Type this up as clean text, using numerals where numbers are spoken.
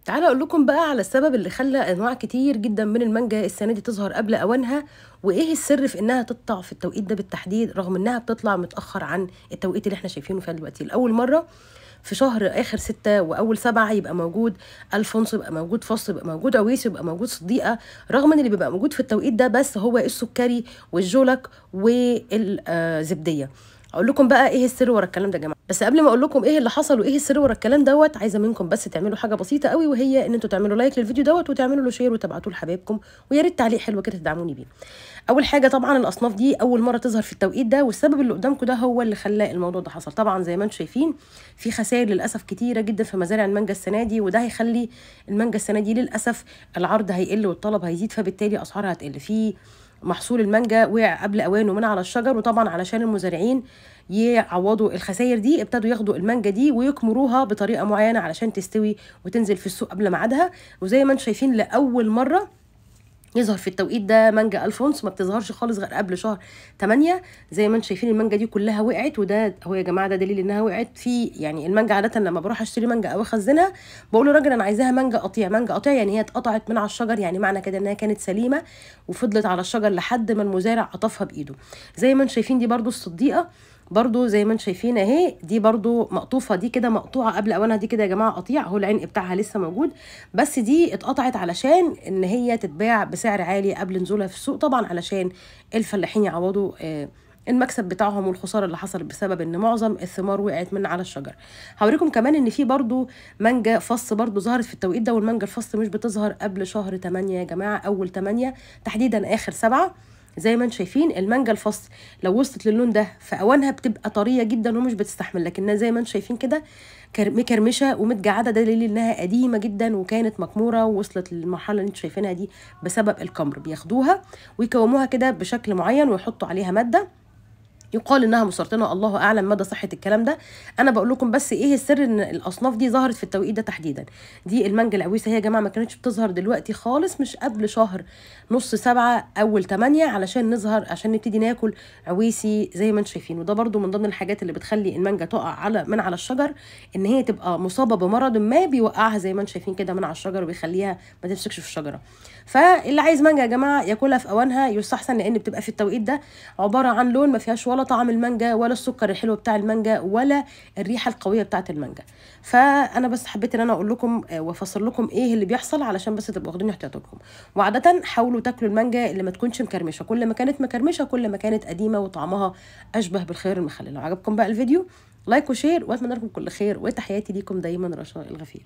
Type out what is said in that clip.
تعالى اقول لكم بقى على السبب اللي خلى انواع كتير جدا من المانجا السنه دي تظهر قبل اوانها، وايه السر في انها تقطع في التوقيت ده بالتحديد رغم انها بتطلع متاخر عن التوقيت اللي احنا شايفينه فيها دلوقتي. لاول مره في شهر اخر 6 واول 7 يبقى موجود الفونسو، يبقى موجود فص، يبقى موجود عويس، يبقى موجود صديقه، رغم ان اللي بيبقى موجود في التوقيت ده بس هو السكري والجولك والزبديه. اقول لكم بقى ايه السر ورا الكلام ده يا جماعه، بس قبل ما اقول لكم ايه اللي حصل وايه السر ورا الكلام دوت، عايزه منكم بس تعملوا حاجه بسيطه قوي، وهي ان انتوا تعملوا لايك للفيديو دوت وتعملوا له شير وتبعتوه لحبايبكم، ويا ريت تعليق حلو كده تدعموني بيه. اول حاجه طبعا الاصناف دي اول مره تظهر في التوقيت ده، والسبب اللي قدامكم ده هو اللي خلى الموضوع ده حصل. طبعا زي ما انتم شايفين في خسائر للاسف كتيره جدا في مزارع المانجا السنه دي، وده هيخلي المانجا السنه دي للاسف العرض هيقل والطلب هيزيد، فبالتالي اسعارها هتقل. في محصول المانجا وقع قبل اوانه من على الشجر، وطبعا علشان المزارعين يعوضوا الخسائر دي ابتدوا ياخدوا المانجا دي ويكمروها بطريقه معينه علشان تستوي وتنزل في السوق قبل ميعادها. وزي ما انتم شايفين لاول مره يظهر في التوقيت ده مانجا الفونس، ما بتظهرش خالص غير قبل شهر 8. زي ما انتم شايفين المانجا دي كلها وقعت، وده هو يا جماعه ده دليل انها وقعت. في يعني المانجا عاده لما بروح اشتري مانجا او اخزنها بقول له راجل انا عايزاها مانجا قطيع. مانجا قطيع يعني هي اتقطعت من على الشجر، يعني معنى كده انها كانت سليمه وفضلت على الشجر لحد ما المزارع قطفها بايده. زي ما انتم شايفين دي برده الصديقه، برضو زي ما انتم شايفين اهي، دي برضو مقطوفه، دي كده مقطوعه قبل اوانها، دي كده يا جماعه قطيع اهو، العنق بتاعها لسه موجود، بس دي اتقطعت علشان ان هي تتباع بسعر عالي قبل نزولها في السوق، طبعا علشان الفلاحين يعوضوا المكسب بتاعهم والخساره اللي حصلت بسبب ان معظم الثمار وقعت من على الشجر. هوريكم كمان ان في برضو مانجا فص برضو ظهرت في التوقيت ده، والمانجا الفص مش بتظهر قبل شهر 8 يا جماعه، اول 8 تحديدا اخر 7. زي ما انتم شايفين المانجا الفص لو وصلت للون ده في اوانها بتبقى طريه جدا ومش بتستحمل، لكنها زي ما انتم شايفين كده مكرمشه ومتجعده، ده دليل انها قديمه جدا وكانت مكموره ووصلت للمرحله اللي انتم شايفينها دي بسبب الكمر. بياخدوها ويكوموها كده بشكل معين ويحطوا عليها ماده يقال انها مسرطنه، الله اعلم مدى صحه الكلام ده. انا بقول لكم بس ايه السر ان الاصناف دي ظهرت في التوقيت ده تحديدا. دي المانجا العويسه هي يا جماعه ما كانتش بتظهر دلوقتي خالص، مش قبل شهر نص 7 اول 8 علشان نظهر عشان نبتدي ناكل عويسي زي ما انتم شايفين. وده برده من ضمن الحاجات اللي بتخلي المانجا تقع من على الشجر، ان هي تبقى مصابه بمرض ما بيوقعها زي ما انتم شايفين كده من على الشجر وبيخليها ما تمسكش في الشجره. فاللي عايز مانجا يا جماعه ياكلها في اوانها يستحسن، لان بتبقى في التوقيت ده عباره عن لون ما فيهاش ولا طعم المانجا ولا السكر الحلو بتاع المانجا ولا الريحه القويه بتاعه المانجا. فانا بس حبيت ان انا اقول لكم وافسر لكم ايه اللي بيحصل علشان بس تبقوا واخدين احتياطاتكم. وعاده حاولوا تاكلوا المانجا اللي ما تكونش مكرمشه، كل ما كانت مكرمشه كل ما كانت قديمه وطعمها اشبه بالخيار المخلل. لو عجبكم بقى الفيديو لايك وشير، واتمنى لكم كل خير، وتحياتي ليكم دايما رشا الغفير.